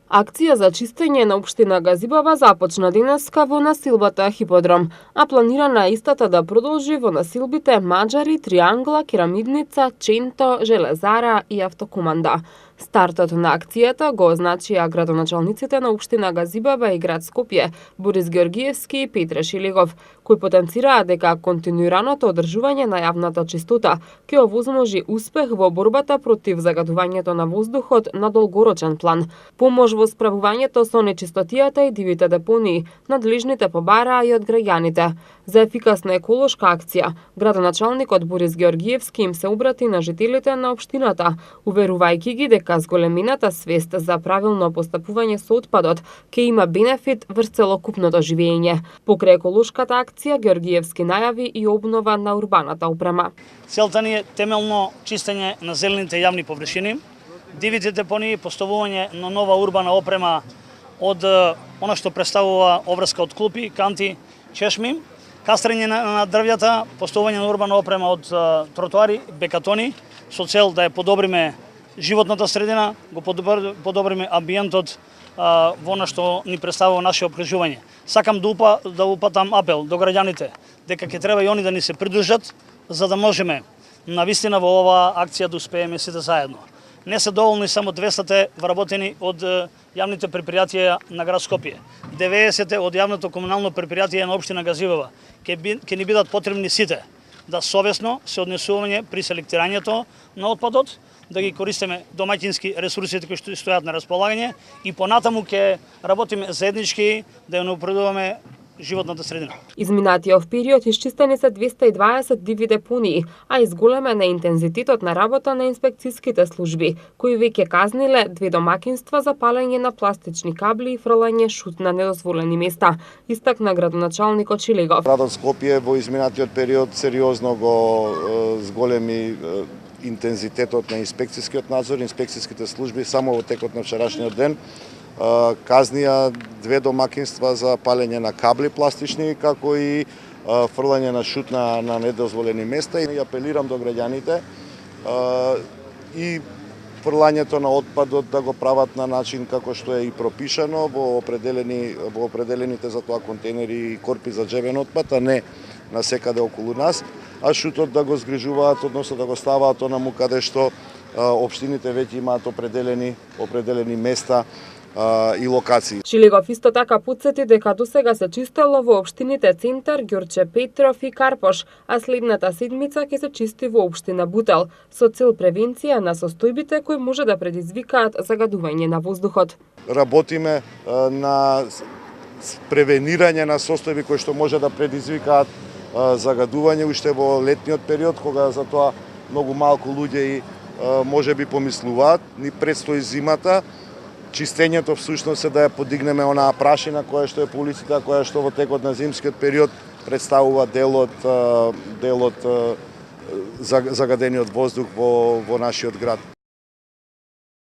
Акција за чистење на општина Газибава започна денеска во насилбата Хиподром, а планирана е истата да продолжи во насилбите Маџари, Триангла, Керамидница, Ченто, Железара и Автокоманда. Стартот на акцијата го означија градоначалниците на општина Газибава и град Скопје, Борис Георгиевски и Петре Шилегов, кои потенцираа дека континуираното одржување на јавната чистота ќе овозможи успех во борбата против загадувањето на воздухот на долгорочен план. Помош во справувањето со нечистотијата и дивите депонии, надлежните побараа и од граѓаните. За ефикасна еколошка акција, градоначалникот Борис Георгиевски им се обрати на жителите на општината, уверувајќи ги дека зголемината свест за правилно постапување со отпадот ќе има бенефит врз целокупното живење. Покрај еколошката акција, Георгиевски најави и обнова на урбаната опрема. Целта ни е темелно чистење на зелените јавни површини, дивите депонии, поставување на нова урбана опрема од она што представува обврска од клупи, канти, чешми, кастрење на дрвјата, поставување на урбана опрема од тротоари, бекатони, со цел да ја подобриме животната средина, го подобриме амбиентот во она што ни представува наше окружување. Сакам да упатам апел до граѓаните дека ќе треба и они да ни се придружат за да можеме навистина во оваа акција да успееме сите заедно. Не се доволни само 200 вработени од јавните предпријатија на град Скопје. 90 од јавното комунално предпријатие на општина Газибава. Ќе ни бидат потребни сите да совесно се однесуваме при селектирањето на отпадот, да ги користиме домаќински ресурсите кои што стојат на располагање и понатаму ќе работиме заеднички да ја напредуваме животната средина. Изминатиот период исчистени се 220 диви депонии, а изголемен е интензитетот на работа на инспекцијските служби, кои веќе казниле 2 домакинства за палење на пластични кабли и фрлање шут на недозволени места, истакна градоначалникот Шилегов. Градот Скопје во изминатиот период сериозно го зголеми интензитетот на инспекцијскиот надзор, инспекцијските служби само во текот на вчерашниот ден казнија 2 домакинства за палење на кабли пластични, како и фрлање на шут на недозволени места, и апелирам до граѓаните и фрлањето на отпадот да го прават на начин како што е и пропишано во определените за тоа контейнери и корпи за џебен отпад, а не на секаде околу нас, а шутот да го згрижуваат, односно да го ставаат онаму каде што општините веќе имаат определени места и локации. Шилегов исто така потсети дека досега се чистело во општините Центар, Ѓурче Петров и Карпош, а следната седмица ќе се чисти во општина Бутел, со цел превенција на состојбите кои може да предизвикаат загадување на воздухот. Работиме на превенирање на состојби кои што може да предизвикаат загадување уште во летниот период, кога за тоа многу малку луѓе и можеби помислуваат. Ни предстои зимата. Чистењето всушност е да ја подигнеме онаа прашина која што е по улиците, која што во текот на зимскиот период представува дел од загадениот воздух во нашиот град.